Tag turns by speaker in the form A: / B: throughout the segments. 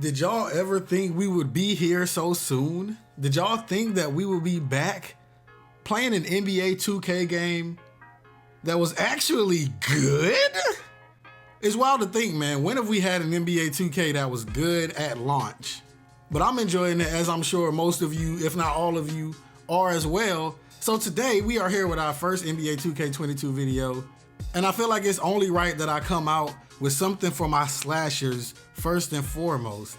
A: Did y'all ever think we would be here so soon? Did y'all think that we would be back playing an NBA 2K game that was actually good? It's wild to think, man. When have we had an NBA 2K that was good at launch? But I'm enjoying it, as I'm sure most of you, if not all of you, are as well. So today we are here with our first NBA 2K22 video. And I feel like it's only right that I come out with something for my slashers first and foremost.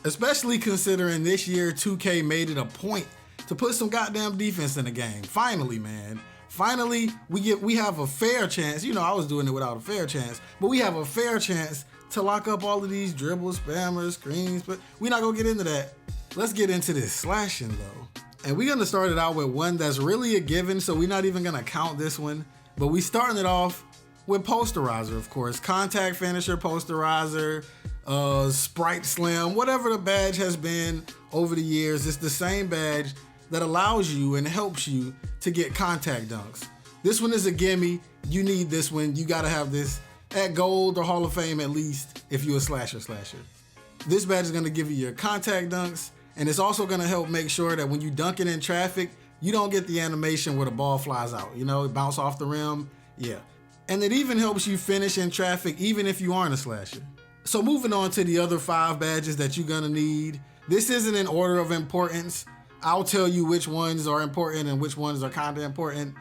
A: Especially considering this year 2K made it a point to put some goddamn defense in the game. Finally, man. Finally, we have a fair chance. You know, I was doing it without a fair chance, but we have a fair chance to lock up all of these dribbles, spammers, screens, but we're not gonna get into that. Let's get into this slashing though. And we're gonna start it out with one that's really a given, so we're not even gonna count this one, but we starting it off with posterizer, of course. Contact finisher, posterizer, Sprite Slam, whatever the badge has been over the years, it's the same badge that allows you and helps you to get contact dunks. This one is a gimme. You need this one. You gotta have this at gold or Hall of Fame at least if you're a slasher. This badge is gonna give you your contact dunks, and it's also gonna help make sure that when you dunk it in traffic, you don't get the animation where the ball flies out. You know, it bounce off the rim. Yeah. And it even helps you finish in traffic even if you aren't a slasher. So moving on to the other 5 badges that you're gonna need. This isn't in order of importance. I'll tell you which ones are important and which ones are kinda important.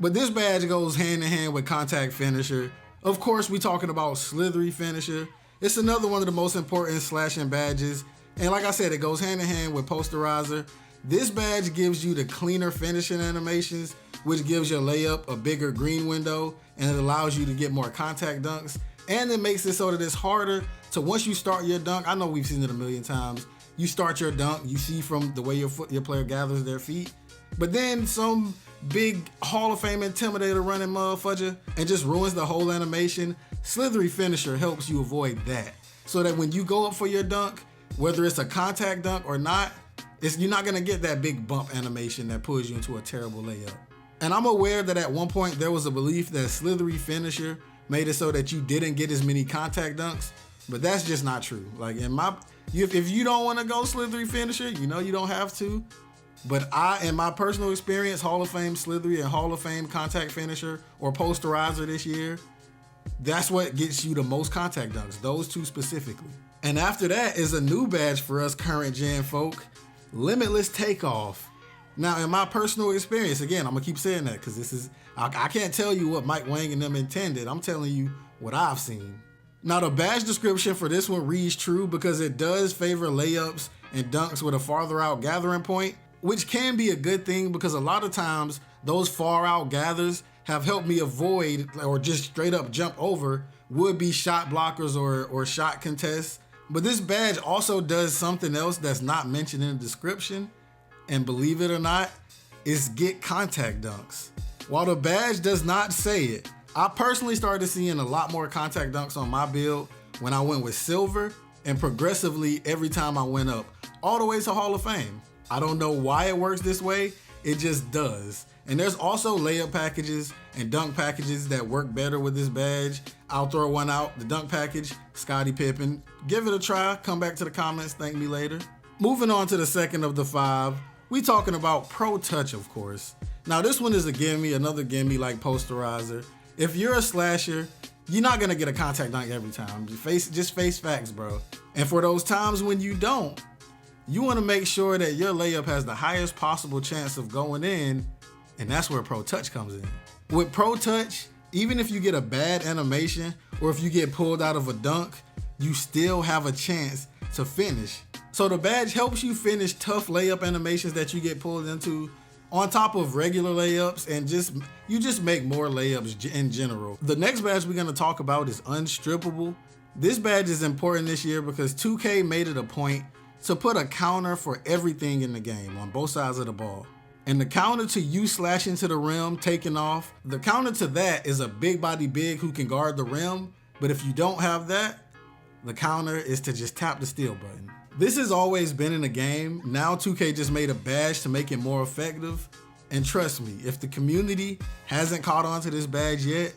A: But this badge goes hand in hand with contact finisher. Of course, we're talking about slithery finisher. It's another one of the most important slashing badges. And like I said, it goes hand in hand with posterizer. This badge gives you the cleaner finishing animations, which gives your layup a bigger green window, and it allows you to get more contact dunks. And it makes it so that it's harder to, once you start your dunk, I know we've seen it a million times, you start your dunk, you see from the way your player gathers their feet, but then some big Hall of Fame intimidator running motherfucker and just ruins the whole animation. Slithery finisher helps you avoid that, so that when you go up for your dunk, whether it's a contact dunk or not, you're not gonna get that big bump animation that pulls you into a terrible layup. And I'm aware that at one point there was a belief that slithery finisher made it so that you didn't get as many contact dunks, but that's just not true. Like if you don't want to go slithery finisher, you know you don't have to. But in my personal experience, Hall of Fame slithery and Hall of Fame contact finisher or posterizer this year, that's what gets you the most contact dunks, those two specifically. And after that is a new badge for us current gen folk, Limitless Takeoff. Now, in my personal experience, again, I'm gonna keep saying that because I can't tell you what Mike Wang and them intended. I'm telling you what I've seen. Now, the badge description for this one reads true because it does favor layups and dunks with a farther out gathering point, which can be a good thing because a lot of times those far out gathers have helped me avoid or just straight up jump over would-be shot blockers or shot contests. But this badge also does something else that's not mentioned in the description, and believe it or not, is get contact dunks. While the badge does not say it, I personally started seeing a lot more contact dunks on my build when I went with silver, and progressively every time I went up, all the way to Hall of Fame. I don't know why it works this way, it just does. And there's also layup packages and dunk packages that work better with this badge. I'll throw one out, the dunk package, Scottie Pippen. Give it a try, come back to the comments, thank me later. Moving on to the second of the 5, we talking about Pro Touch, of course. Now this one is a gimme, another gimme like posterizer. If you're a slasher, you're not gonna get a contact dunk every time. Just face facts, bro. And for those times when you don't, you wanna make sure that your layup has the highest possible chance of going in, and that's where Pro Touch comes in. With Pro Touch, even if you get a bad animation or if you get pulled out of a dunk, you still have a chance to finish. So the badge helps you finish tough layup animations that you get pulled into on top of regular layups, and you just make more layups in general. The next badge we're gonna talk about is Unstrippable. This badge is important this year because 2K made it a point to put a counter for everything in the game on both sides of the ball. And the counter to you slashing to the rim, taking off, the counter to that is a big body big who can guard the rim. But if you don't have that, the counter is to just tap the steal button. This has always been in the game. Now 2K just made a badge to make it more effective. And trust me, if the community hasn't caught on to this badge yet,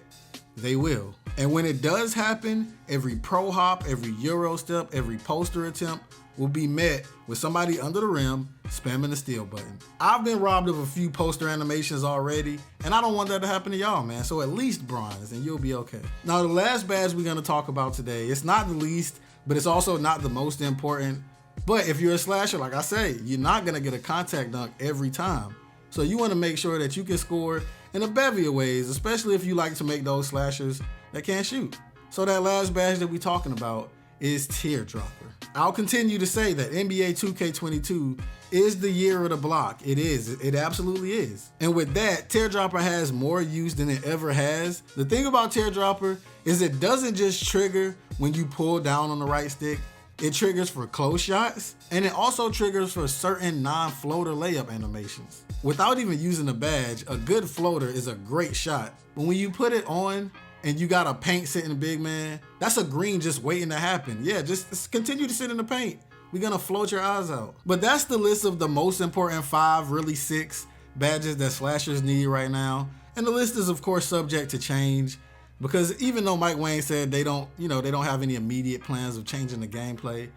A: they will. And when it does happen, every pro hop, every Euro step, every poster attempt will be met with somebody under the rim spamming the steal button. I've been robbed of a few poster animations already, and I don't want that to happen to y'all, man. So at least bronze, and you'll be okay. Now, the last badge we're gonna talk about today, it's not the least, but it's also not the most important. But if you're a slasher, like I say, you're not gonna get a contact dunk every time. So you wanna make sure that you can score in a bevy of ways, especially if you like to make those slashers that can't shoot. So that last badge that we're talking about is Teardropper. I'll continue to say that NBA 2K22 is the year of the block. It is. It absolutely is. And with that, Teardropper has more use than it ever has. The thing about Teardropper is it doesn't just trigger when you pull down on the right stick. It triggers for close shots, and it also triggers for certain non-floater layup animations. Without even using a badge, a good floater is a great shot. But when you put it on and you got a paint sitting big man, that's a green just waiting to happen. Yeah, just continue to sit in the paint. We're gonna float your eyes out. But that's the list of the most important 5, really 6 badges that slashers need right now. And the list is of course subject to change, because even though Mike Wayne said they don't have any immediate plans of changing the gameplay,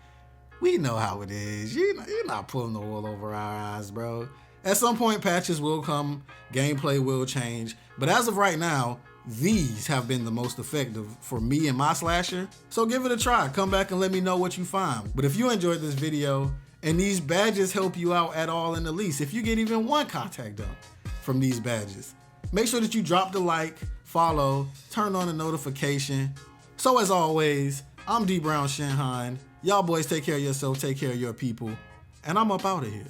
A: we know how it is. You're not pulling the wool over our eyes, bro. At some point, patches will come, gameplay will change, but as of right now, these have been the most effective for me and my slasher. So give it a try. Come back and let me know what you find. But if you enjoyed this video and these badges help you out at all in the least, if you get even one contact dunk from these badges, make sure that you drop the like, follow, turn on the notification. So as always, I'm D Brown Shinhan. Y'all boys take care of yourself, take care of your people, and I'm up out of here.